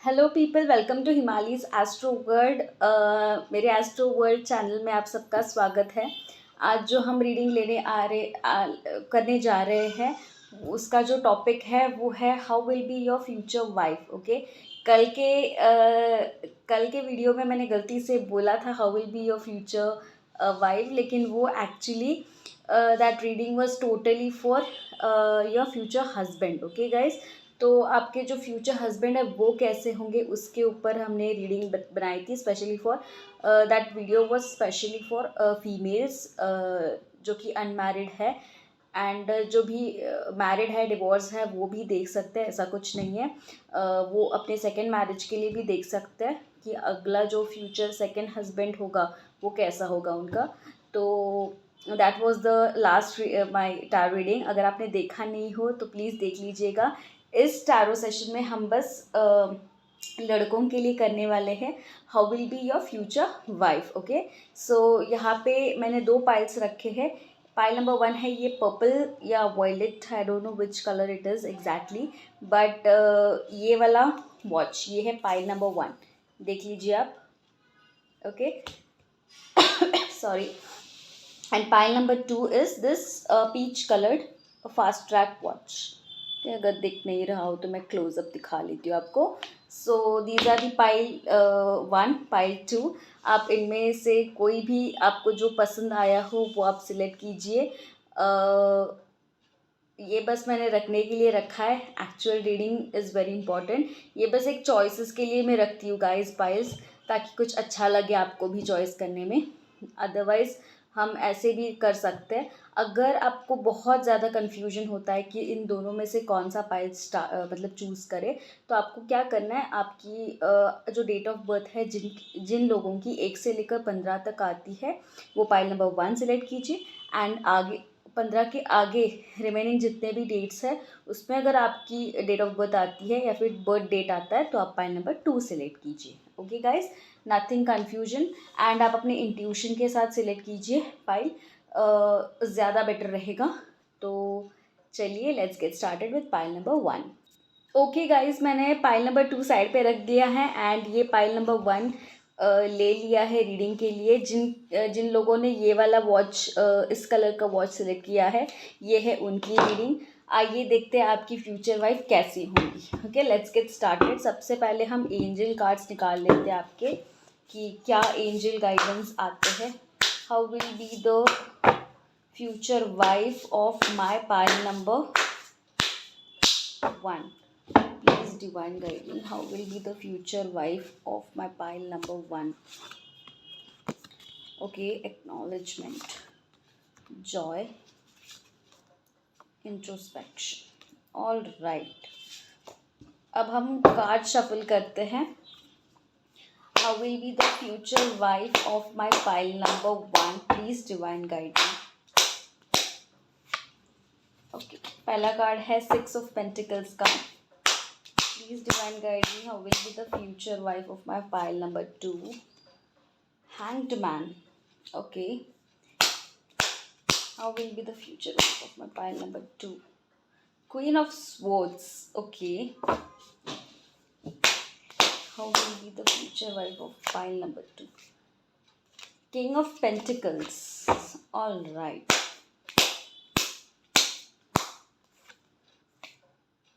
Hello people, welcome to Himalayas astro world. मेरे astro world channel में आप सबका स्वागत है। आज जो हम रीडिंग करने जा रहे हैं उसका जो टॉपिक है वो है how will be your future wife. Okay, कल के वीडियो में मैंने गलती से बोला था how will be your future wife, लेकिन वो actually that reading was totally for your future husband. Okay guys, तो आपके जो फ्यूचर हस्बैंड है वो कैसे होंगे उसके ऊपर हमने रीडिंग बनाई थी। Specially for that video was specially for females जो कि अनमैरिड है, एंड जो भी मैरिड है, डिवोर्स है, वो भी देख सकते हैं, ऐसा कुछ नहीं है। वो अपने सेकेंड मैरिज के लिए भी देख सकते हैं कि अगला जो फ्यूचर सेकेंड हस्बैंड होगा वो कैसा होगा उनका। तो that was the last my tarot reading. अगर आपने देखा नहीं हो तो प्लीज़ देख लीजिएगा। इस टैरो सेशन में हम बस लड़कों के लिए करने वाले हैं how will be your future wife. Okay, so यहाँ पे मैंने दो पाइल्स रखे हैं। पाइल नंबर 1 है ये पर्पल या violet, I don't know which colour it is exactly, but ये वाला वॉच, ये है पाइल नंबर 1, देख लीजिए आप। Okay, sorry. And pile number 2 is this peach coloured Fastrack watch. अगर दिख नहीं रहा हो तो मैं क्लोजअप दिखा लेती हूँ आपको। So these are the pile 1, pile 2। आप इनमें से कोई भी आपको जो पसंद आया हो वो आप सिलेक्ट कीजिए। ये बस मैंने रखने के लिए रखा है, actual reading is very important. ये बस एक चॉइसेस के लिए मैं रखती हूँ गाइस पाइल्स, ताकि कुछ अच्छा लगे आपको भी चॉइस करने में। अदरवाइज़ हम ऐसे भी कर सकते हैं। अगर आपको बहुत ज़्यादा कन्फ्यूजन होता है कि इन दोनों में से कौन सा पाइल मतलब चूज़ करें, तो आपको क्या करना है, आपकी जो डेट ऑफ बर्थ है, जिन जिन लोगों की 1 से लेकर 15 तक आती है, वो पाइल नंबर 1 सेलेक्ट कीजिए। एंड आगे 15 के आगे रिमेनिंग जितने भी डेट्स हैं उसमें अगर आपकी डेट ऑफ बर्थ आती है या फिर बर्थ डेट आता है तो आप पाइल नंबर 2 सेलेक्ट कीजिए। Okay guys, nothing confusion. And आप अपने इंट्यूशन के साथ सिलेक्ट कीजिए पाइल, ज़्यादा बेटर रहेगा। तो चलिए let's get started with pile number 1। Okay guys, मैंने पाइल नंबर 2 साइड पे रख दिया है एंड ये पाइल नंबर 1 ले लिया है रीडिंग के लिए। जिन लोगों ने ये वाला वॉच, इस कलर का वॉच सिलेक्ट किया है, ये है उनकी रीडिंग। आइए देखते हैं आपकी फ्यूचर वाइफ कैसी होंगी। Okay, let's get started. सबसे पहले हम एंजल कार्ड्स निकाल लेते हैं आपके, कि क्या एंजल गाइडेंस आते हैं। How will be the future wife of my pile number 1? Please divine guide me. How will be the future wife of my pile number 1? Okay, acknowledgement, joy, introspection. All right. अब हम card shuffle करते हैं। How will be the future wife of my pile number 1? Please divine guide me. Okay, पहला card है 6 of Pentacles का। Please divine guide me. How will be the future wife of my pile number 2? Hanged Man. Okay. How will be the future wife of my pile number 2? Queen of Swords. Okay. How will be the future wife of pile number 2? King of Pentacles. All right.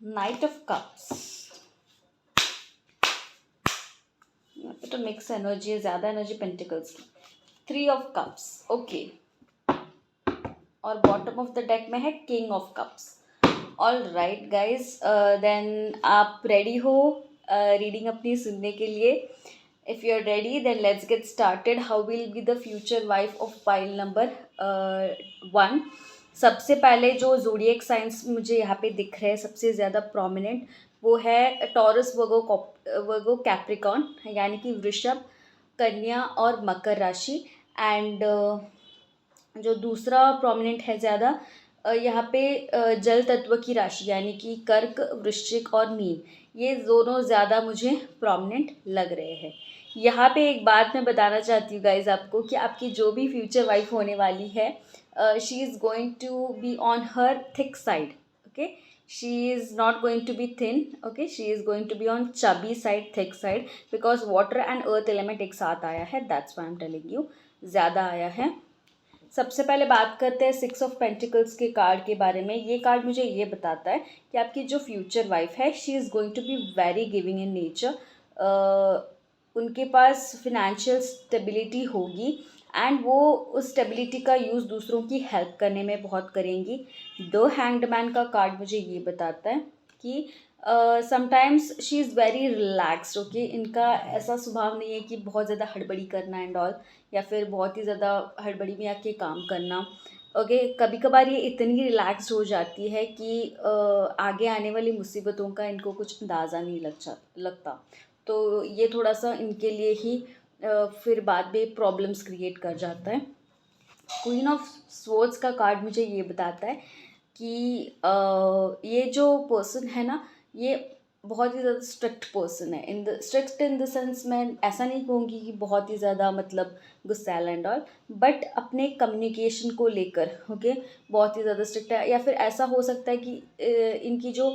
Knight of Cups. यहाँ पे तो mix energy है, ज़्यादा energy pentacles की। 3 of cups. Okay, और bottom of the deck में है king of cups. All right guys, then आप रेडी हो रीडिंग अपनी सुनने के लिए? If you are ready then let's get started. How will be the future wife of pile number 1? सबसे पहले जो ज़ोडिएक साइंस मुझे यहाँ पे दिख रहे हैं सबसे ज़्यादा प्रोमिनेंट, वो है टॉरस, वर्गो कैप्रिकॉन, यानी कि वृषभ, कन्या और मकर राशि। एंड जो दूसरा प्रोमिनेंट है ज़्यादा यहाँ पे जल तत्व की राशि, यानी कि कर्क, वृश्चिक और मीन, ये दोनों ज़्यादा मुझे प्रोमिनेंट लग रहे हैं। यहाँ पे एक बात मैं बताना चाहती हूँ गाइज आपको, कि आपकी जो भी फ्यूचर वाइफ होने वाली है, she is going to be on her thick side. Okay, she is not going to be thin, okay, she is going to be on chubby side, thick side, because water and earth element एक साथ आया है, that's why I'm telling you ज़्यादा आया है। सबसे पहले बात करते हैं 6 ऑफ पेंटिकल्स के कार्ड के बारे में। ये कार्ड मुझे ये बताता है कि आपकी जो फ्यूचर वाइफ है, she is going to be very giving in nature. उनके पास फिनेंशियल स्टेबिलिटी होगी एंड वो उस स्टेबिलिटी का यूज़ दूसरों की हेल्प करने में बहुत करेंगी। द हैंग्ड मैन का कार्ड मुझे ये बताता है कि sometimes she is very relaxed, okay. इनका ऐसा स्वभाव नहीं है कि बहुत ज़्यादा हड़बड़ी करना एंड ऑल, या फिर बहुत ही ज़्यादा हड़बड़ी में आके काम करना, ओके। कभी कभार ये इतनी रिलैक्स्ड हो जाती है कि आगे आने वाली मुसीबतों का इनको कुछ अंदाज़ा नहीं लगता। तो ये थोड़ा सा इनके लिए ही फिर बाद में प्रॉब्लम्स क्रिएट कर जाता है। क्वीन ऑफ स्वॉर्ड्स का कार्ड मुझे ये बताता है कि ये जो पर्सन है ना, ये बहुत ही ज़्यादा स्ट्रिक्ट पर्सन है। स्ट्रिक्ट इन द सेंस, मैं ऐसा नहीं कहूँगी कि बहुत ही ज़्यादा मतलब गुस्सैल एंड ऑल, बट अपने कम्युनिकेशन को लेकर, ओके, बहुत ही ज़्यादा स्ट्रिक्ट है। या फिर ऐसा हो सकता है कि इनकी जो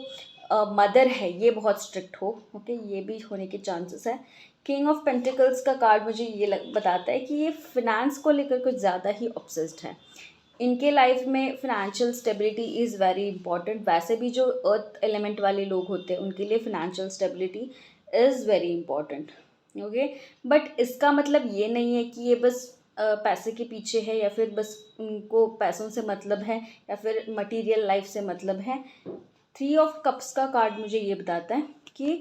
मदर है ये बहुत स्ट्रिक्ट हो, ओके, ये भी होने के चांसेस है। किंग ऑफ पेंटिकल्स का कार्ड मुझे ये बताता है कि ये फिनेंस को लेकर कुछ ज़्यादा ही ऑब्सेस्ड है। इनके लाइफ में financial stability is very important. वैसे भी जो अर्थ एलिमेंट वाले लोग होते हैं उनके लिए financial stability is very important, okay. But इसका मतलब ये नहीं है कि ये बस पैसे के पीछे है, या फिर बस उनको पैसों से मतलब है, या फिर मटेरियल लाइफ से मतलब है। 3 ऑफ कप्स का कार्ड मुझे ये बताता है कि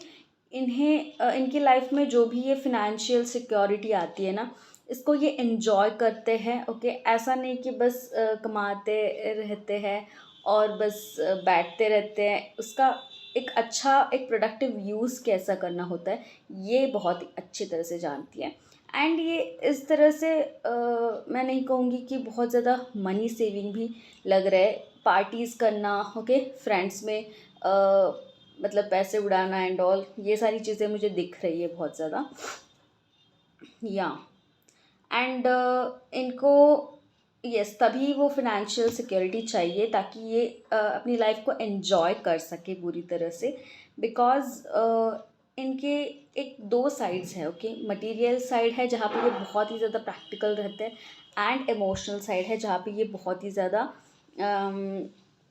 इनकी लाइफ में जो भी ये फिनेंशियल सिक्योरिटी आती है ना, इसको ये एन्जॉय करते हैं, ओके। ऐसा नहीं कि बस कमाते रहते हैं और बस बैठते रहते हैं। उसका एक अच्छा, एक प्रोडक्टिव यूज़ कैसा करना होता है, ये बहुत ही अच्छी तरह से जानती है। एंड ये इस तरह से मैं नहीं कहूँगी कि बहुत ज़्यादा मनी सेविंग भी लग रहा है। पार्टीज़ करना, ओके, फ्रेंड्स में मतलब पैसे उड़ाना एंड ऑल, ये सारी चीज़ें मुझे दिख रही है बहुत ज़्यादा, या एंड इनको यस तभी वो फिनेंशियल सिक्योरिटी चाहिए ताकि ये अपनी लाइफ को एन्जॉय कर सके पूरी तरह से। बिकॉज इनके एक 2 साइड्स हैं, ओके। मटेरियल साइड है जहाँ पे ये बहुत ही ज़्यादा प्रैक्टिकल रहते हैं, एंड इमोशनल साइड है जहाँ पे ये बहुत ही ज़्यादा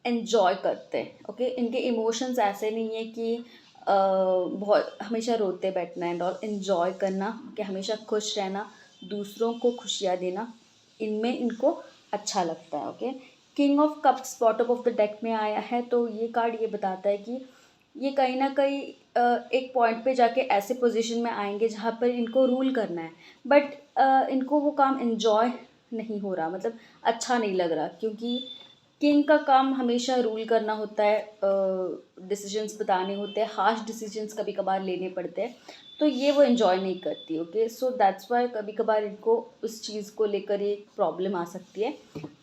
एन्जॉय करते हैं, ओके। इनके इमोशंस ऐसे नहीं है कि बहुत हमेशा रोते बैठना एंड और एन्जॉय करना, कि हमेशा खुश रहना, दूसरों को खुशियाँ देना, इनमें इनको अच्छा लगता है, okay. King of cups bottom of the deck में आया है, तो ये कार्ड ये बताता है कि ये कहीं ना कहीं एक पॉइंट पे जाके ऐसे पोजीशन में आएंगे जहाँ पर इनको रूल करना है, बट इनको वो काम एन्जॉय नहीं हो रहा, मतलब अच्छा नहीं लग रहा, क्योंकि किंग का काम हमेशा रूल करना होता है, डिसीजंस बताने होते हैं, हार्श डिसीजंस कभी कभार लेने पड़ते हैं, तो ये वो एंजॉय नहीं करती, ओके। सो दैट्स वाई कभी कभार इनको उस चीज़ को लेकर एक प्रॉब्लम आ सकती है।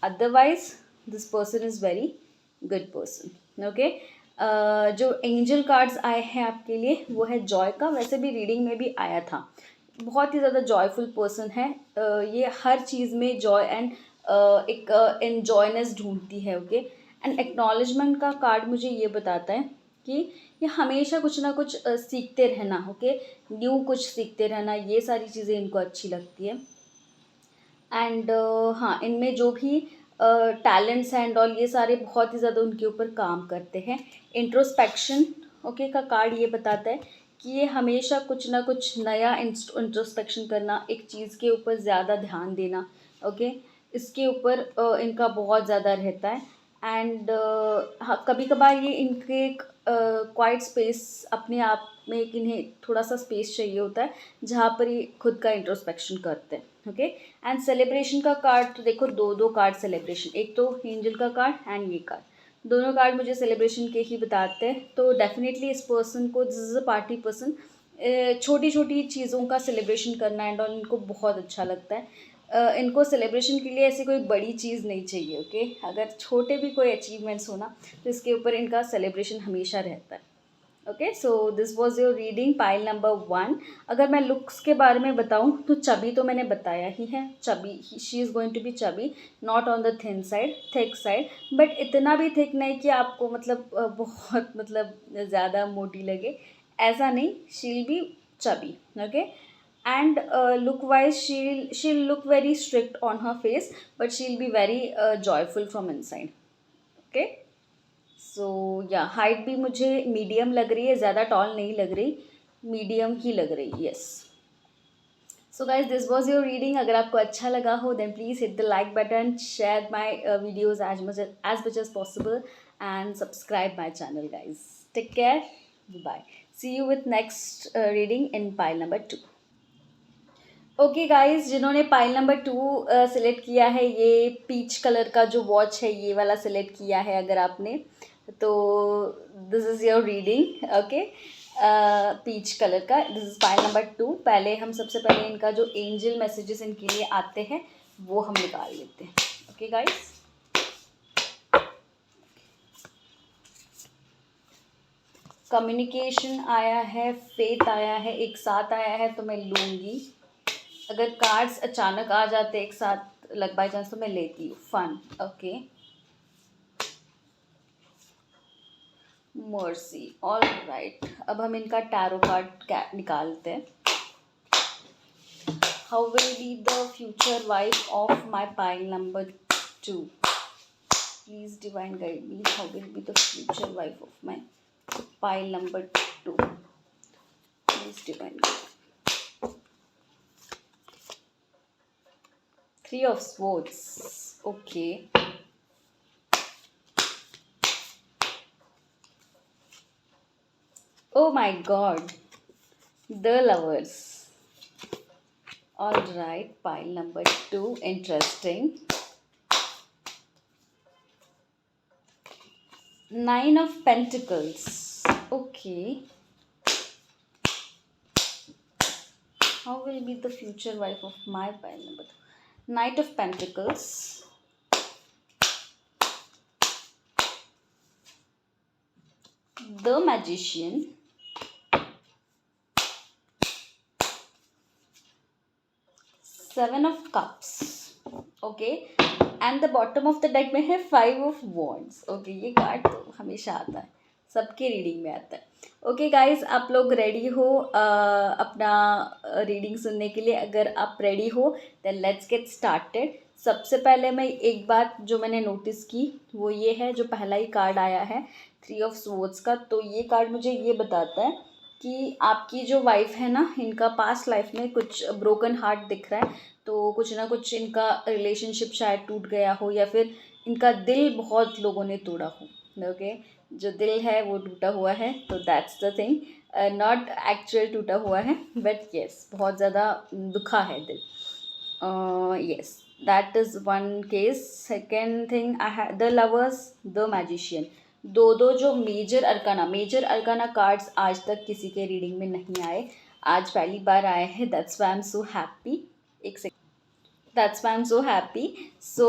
Otherwise this person is very good person, okay. जो एंजल कार्ड्स आए हैं आपके लिए वो है जॉय का, वैसे भी रीडिंग में भी आया था। बहुत ही ज़्यादा जॉयफुल पर्सन है, ये हर चीज़ में जॉय एंड एक एन्जॉयनेस ढूंढती है, ओके। एंड एक्नॉलेजमेंट का कार्ड मुझे ये बताता है कि ये हमेशा कुछ ना कुछ सीखते रहना, ओके, न्यू कुछ सीखते रहना, ये सारी चीज़ें इनको अच्छी लगती है। एंड हाँ, इनमें जो भी टैलेंट्स एंड ऑल, ये सारे बहुत ही ज़्यादा उनके ऊपर काम करते हैं। इंट्रोस्पेक्शन, ओके, का कार्ड ये बताता है कि ये हमेशा कुछ ना कुछ नया इंट्रोस्पेक्शन करना, एक चीज़ के ऊपर ज़्यादा ध्यान देना, ओके, इसके ऊपर इनका बहुत ज़्यादा रहता है। एंड हाँ, कभी कभार ये इनके एक क्वाइट स्पेस अपने आप में, एक इन्हें थोड़ा सा स्पेस चाहिए होता है जहाँ पर ये खुद का इंट्रोस्पेक्शन करते हैं, ओके। एंड सेलिब्रेशन का कार्ड तो देखो, दो कार्ड सेलिब्रेशन, एक तो एंजल का कार्ड एंड ये कार्ड, दोनों कार्ड मुझे सेलिब्रेशन के ही बताते हैं। तो डेफिनेटली इस पर्सन को, this is a party person, छोटी छोटी चीज़ों का सेलिब्रेशन करना एंड ऑल इनको बहुत अच्छा लगता है। इनको सेलिब्रेशन के लिए ऐसी कोई बड़ी चीज़ नहीं चाहिए, ओके। अगर छोटे भी कोई अचीवमेंट्स हो ना, तो इसके ऊपर इनका सेलिब्रेशन हमेशा रहता है, okay, so this was your reading pile number 1। अगर मैं लुक्स के बारे में बताऊँ तो चबी तो मैंने बताया ही है, chubby, she is going to be chubby, not on the thin side, thick side, but इतना भी थिक नहीं कि आपको मतलब बहुत मतलब ज़्यादा मोटी लगे, ऐसा नहीं, she will B chubby. Okay, and look wise she'll look very strict on her face, but she'll be very joyful from inside. Okay, सो या हाइट भी मुझे मीडियम लग रही है, ज़्यादा टॉल नहीं लग रही, मीडियम ही लग रही, yes. So guys this was your reading. अगर आपको अच्छा लगा हो then please hit the like button, share my videos as much as possible, and subscribe my channel guys. Take care, bye, see you with next reading in pile number 2. Okay guys, जिन्होंने pile number 2 select किया है, ये peach colour का जो watch है ये वाला select किया है अगर आपने, तो this is your reading. Okay, peach colour का, दिस इज़ पाइल नंबर 2। पहले हम सबसे पहले इनका जो एंजल मैसेजेस इनके लिए आते हैं वो हम निकाल लेते हैं। ओके गाइस, कम्युनिकेशन आया है, फेथ आया है, एक साथ आया है, तो मैं लूँगी। अगर कार्ड्स अचानक आ जाते एक साथ लग बाई चांस तो मैं लेती हूँ। Fun, okay, mercy, all right. अब हम इनका टैरो कार्ड निकालते हैं। How will be the future wife of my pile number 2? Please divine guide me, how will be the future wife of my pile number 2? Please divine guide. 3 of swords, okay. Oh my god, the lovers. All right, pile number 2, interesting. 9 of Pentacles, okay. How will be the future wife of my pile number 2? Knight of Pentacles, the Magician, Seven of Cups, okay, and the bottom of the deck में है 5 of Wands, okay. ये card तो हमेशा आता है, सबके reading में आता है। ओके गाइज, आप लोग रेडी हो अपना रीडिंग सुनने के लिए? अगर आप रेडी हो देन लेट्स गेट स्टार्टेड। सबसे पहले मैं एक बात जो मैंने नोटिस की वो ये है, जो पहला ही कार्ड आया है 3 of Swords का, तो ये कार्ड मुझे ये बताता है कि आपकी जो वाइफ है ना, इनका पास्ट लाइफ में कुछ ब्रोकन हार्ट दिख रहा है, तो कुछ ना कुछ इनका रिलेशनशिप शायद टूट गया हो, या फिर इनका दिल बहुत लोगों ने तोड़ा हो। ओके, जो दिल है वो टूटा हुआ है, तो that's the thing, not actual टूटा हुआ है, बट येस बहुत ज़्यादा दुखा है दिल, yes, that is one case. Second thing I have the lovers, the magician. दो जो मेजर अरकाना कार्ड्स आज तक किसी के रीडिंग में नहीं आए, आज पहली बार आए हैं, that's why I am so happy. एक second, that's why am so happy. So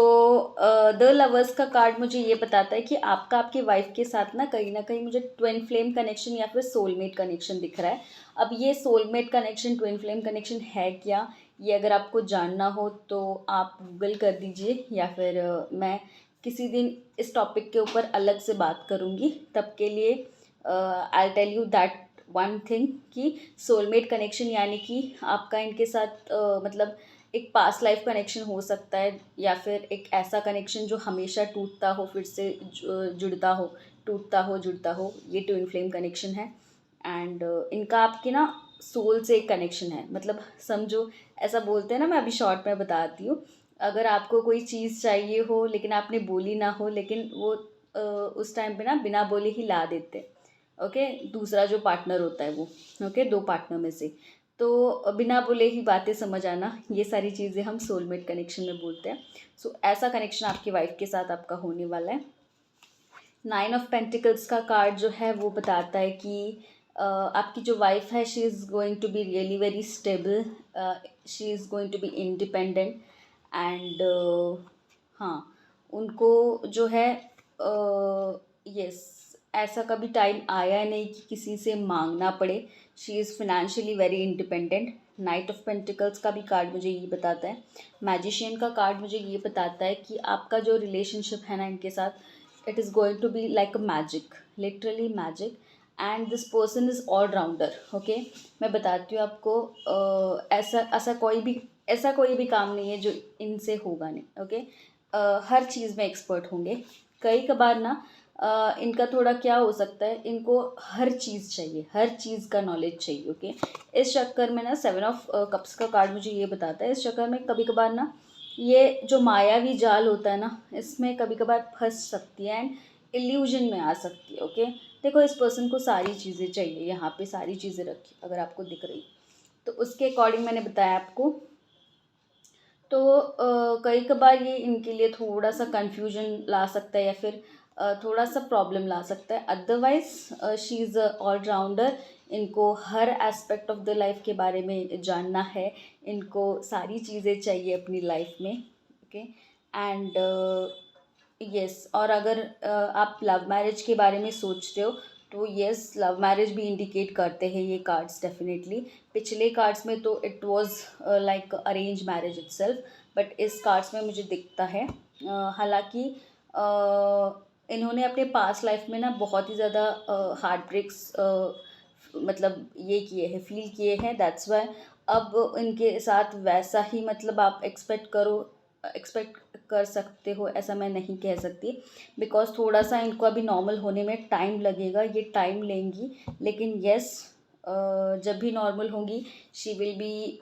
the lovers का कार्ड मुझे ये बताता है कि आपका आपकी वाइफ के साथ ना कहीं मुझे ट्विन फ्लेम कनेक्शन या फिर सोलमेट कनेक्शन दिख रहा है। अब ये soulmate connection, twin flame connection है क्या, ये अगर आपको जानना हो तो आप गूगल कर दीजिए, या फिर मैं किसी दिन इस टॉपिक के ऊपर अलग से बात करूँगी। तब के लिए I tell you that one thing कि सोलमेट कनेक्शन यानी कि आपका इनके साथ मतलब एक पास्ट लाइफ कनेक्शन हो सकता है, या फिर एक ऐसा कनेक्शन जो हमेशा टूटता हो फिर से जुड़ता हो, टूटता हो जुड़ता हो, ये ट्विन फ्लेम कनेक्शन है। एंड इनका आपकी ना सोल से एक कनेक्शन है, मतलब समझो, ऐसा बोलते हैं ना, मैं अभी शॉर्ट में बताती हूँ। अगर आपको कोई चीज़ चाहिए हो लेकिन आपने बोली ना हो, लेकिन वो उस टाइम पे ना बिना बोले ही ला देते, ओके, दूसरा जो पार्टनर होता है वो, ओके, दो पार्टनर में से, तो बिना बोले ही बातें समझ आना, ये सारी चीज़ें हम सोलमेट कनेक्शन में बोलते हैं। सो ऐसा कनेक्शन आपकी वाइफ के साथ आपका होने वाला है। 9 ऑफ पेंटिकल्स का कार्ड जो है वो बताता है कि आपकी जो वाइफ है, she is going to be really very stable, she is going to be independent, and हाँ, उनको जो है यस, ऐसा कभी टाइम आया नहीं कि किसी से मांगना पड़े। She is financially very independent. Night of pentacles का भी कार्ड मुझे ये बताता है। मैजिशियन का कार्ड मुझे ये बताता है कि आपका जो रिलेशनशिप है ना इनके साथ, it is going to be like a magic, literally magic. And this person is all rounder. Okay, मैं बताती हूँ आपको, ऐसा ऐसा कोई भी काम नहीं है जो इनसे होगा नहीं। ओके, हर चीज़ में एक्सपर्ट होंगे। कई कबार ना इनका थोड़ा क्या हो सकता है, इनको हर चीज़ चाहिए, हर चीज़ का नॉलेज चाहिए। ओके, इस चक्कर में ना 7 ऑफ कप्स का कार्ड मुझे ये बताता है, इस चक्कर में कभी कभार ना ये जो मायावी जाल होता है ना, इसमें कभी कभार फंस सकती है एंड इल्यूजन में आ सकती है। ओके, देखो इस पर्सन को सारी चीज़ें चाहिए, यहाँ पे सारी चीज़ें रखी अगर आपको दिख रही, तो उसके अकॉर्डिंग मैंने बताया आपको। तो कई कबार ये इनके लिए थोड़ा सा कन्फ्यूजन ला सकता है या फिर थोड़ा सा प्रॉब्लम ला सकता है। Otherwise she is all rounder. इनको हर एस्पेक्ट ऑफ द लाइफ के बारे में जानना है, इनको सारी चीज़ें चाहिए अपनी लाइफ में। ओके, एंड यस, और अगर आप लव मैरिज के बारे में सोच रहे हो तो यस, लव मैरिज भी इंडिकेट करते हैं ये कार्ड्स डेफिनेटली। पिछले कार्ड्स में तो it was like arrange marriage itself, but इस कार्ड्स में मुझे दिखता है हालांकि इन्होंने अपने पास्ट लाइफ में ना बहुत ही ज़्यादा हार्ट ब्रेक्स मतलब ये किए हैं, फील किए हैं। दैट्स वाई अब इनके साथ वैसा ही मतलब आप एक्सपेक्ट कर सकते हो, ऐसा मैं नहीं कह सकती, बिकॉज थोड़ा सा इनको अभी नॉर्मल होने में टाइम लगेगा, ये टाइम लेंगी। लेकिन यस, जब भी नॉर्मल होंगी she will be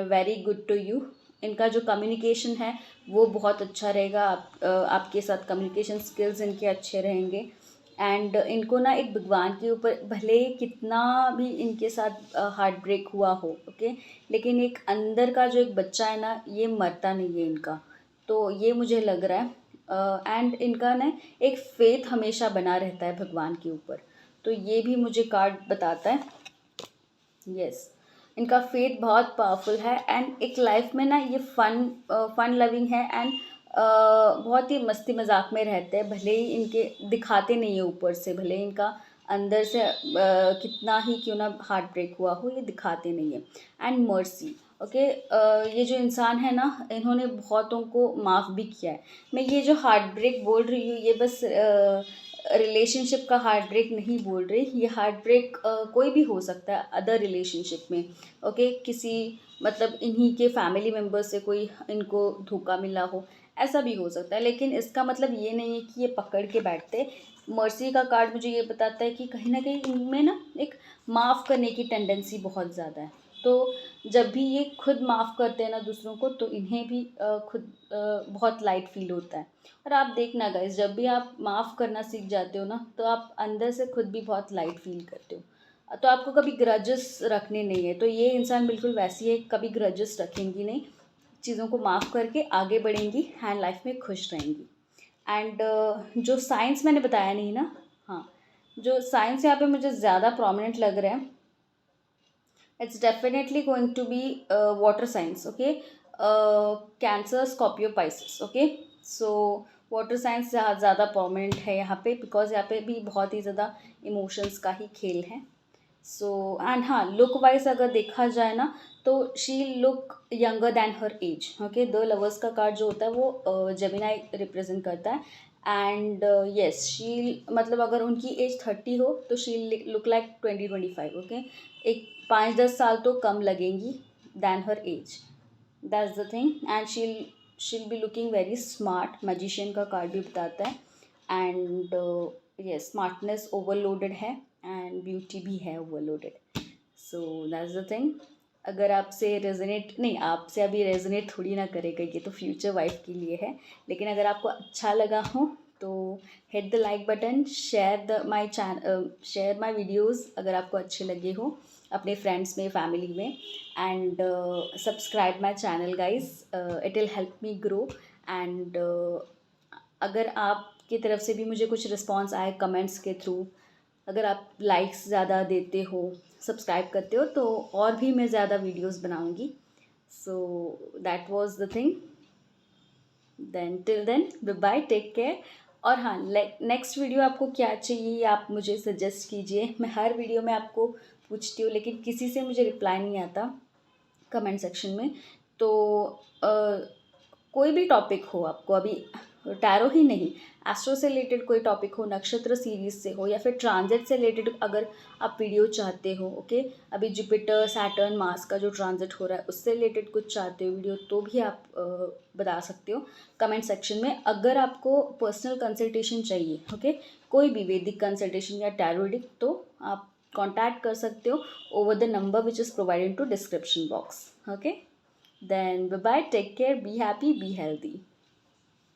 very good to you. इनका जो कम्युनिकेशन है वो बहुत अच्छा रहेगा, आपके साथ कम्युनिकेशन स्किल्स इनके अच्छे रहेंगे। एंड इनको ना एक भगवान के ऊपर भले ही कितना भी इनके साथ हार्ट ब्रेक हुआ हो, ओके, लेकिन एक अंदर का जो एक बच्चा है ना, ये मरता नहीं है इनका, तो ये मुझे लग रहा है। एंड इनका ना एक फेथ हमेशा बना रहता है भगवान के ऊपर, तो ये भी मुझे कार्ड बताता है। यस, इनका फेथ बहुत पावरफुल है एंड एक लाइफ में ना ये फन लविंग है एंड बहुत ही मस्ती मजाक में रहते हैं। भले ही इनके दिखाते नहीं है ऊपर से, भले ही इनका अंदर से कितना ही क्यों ना हार्ट ब्रेक हुआ हो, ये दिखाते नहीं है। एंड मर्सी, ओके, ये जो इंसान है ना, इन्होंने बहुतों को माफ़ भी किया है। मैं ये जो हार्ट ब्रेक बोल रही हूँ, ये बस रिलेशनशिप का हार्ट ब्रेक नहीं बोल रही, ये हार्ट ब्रेक कोई भी हो सकता है अदर रिलेशनशिप में। ओके, किसी मतलब इन्हीं के फैमिली मेम्बर से कोई इनको धोखा मिला हो, ऐसा भी हो सकता है। लेकिन इसका मतलब ये नहीं है कि ये पकड़ के बैठते। मर्सी का कार्ड मुझे ये बताता है कि कहीं ना कहीं इनमें ना एक माफ़ करने की टेंडेंसी बहुत ज़्यादा है। तो जब भी ये खुद माफ़ करते हैं ना दूसरों को, तो इन्हें भी खुद बहुत लाइट फील होता है। और आप देखना गाइस, जब भी आप माफ़ करना सीख जाते हो ना, तो आप अंदर से खुद भी बहुत लाइट फील करते हो, तो आपको कभी ग्रजेस रखने नहीं है। तो ये इंसान बिल्कुल वैसी है, कभी ग्रजेस रखेंगी नहीं, चीज़ों को माफ़ करके आगे बढ़ेंगी एंड लाइफ में खुश रहेंगी। एंड जो साइंस मैंने बताया नहीं ना, हाँ, जो साइंस यहाँ पे मुझे ज़्यादा प्रोमिनेंट लग रहा है, it's definitely going to be water signs. Okay, Cancer, Scorpio, Pisces. Okay, so water science ज़्यादा परमानेंट है यहाँ पे, बिकॉज यहाँ पे भी बहुत ही ज़्यादा इमोशंस का ही खेल है। सो एंड हाँ, लुक वाइज अगर देखा जाए ना, तो she look younger than her age. Okay, the lovers का कार्ड जो होता है वो जेमिनाई रिप्रेजेंट करता है। एंड यस, शी मतलब अगर उनकी एज 30 हो तो शी लुक लाइक 20-25। ओके, एक 5-10 साल तो कम लगेंगी than her age, that's the thing. And she'll be looking very smart, magician का कार्ड भी बताता है। एंड यस, स्मार्टनेस ओवरलोडेड है एंड ब्यूटी भी है overloaded. So that's the thing. अगर आपसे रेजोनेट नहीं, आपसे अभी रेजोनेट थोड़ी ना करेगा, ये तो फ्यूचर वाइफ के लिए है। लेकिन अगर आपको अच्छा लगा हो तो hit the like button, share my videos अगर आपको अच्छे लगे हो अपने फ्रेंड्स में, फैमिली में। And subscribe my channel guys, it will help me grow. And अगर आपकी तरफ से भी मुझे कुछ रिस्पॉन्स आए कमेंट्स के थ्रू, अगर आप लाइक्स ज़्यादा देते हो, सब्सक्राइब करते हो, तो और भी मैं ज़्यादा वीडियोस बनाऊंगी। So that was the thing. Then till then, bye bye, take care. और हाँ, नेक्स्ट वीडियो आपको क्या चाहिए ये आप मुझे सजेस्ट कीजिए। मैं हर वीडियो में आपको पूछती हूँ, लेकिन किसी से मुझे रिप्लाई नहीं आता कमेंट सेक्शन में। तो कोई भी टॉपिक हो आपको, अभी टैरो ही नहीं, एस्ट्रो से रिलेटेड कोई टॉपिक हो, नक्षत्र सीरीज से हो, या फिर ट्रांजिट से रिलेटेड अगर आप वीडियो चाहते हो, ओके, अभी जुपिटर सैटर्न मार्स का जो ट्रांजिट हो रहा है उससे रिलेटेड कुछ चाहते हो वीडियो, तो भी आप बता सकते हो कमेंट सेक्शन में। अगर आपको पर्सनल कंसल्टेशन चाहिए, ओके, कोई भी वैदिक कंसल्टेशन या टैरो रीडिंग, तो आप कॉन्टैक्ट कर सकते हो over the number which is provided to description box. Okay, then bye bye, take care, be happy, be healthy.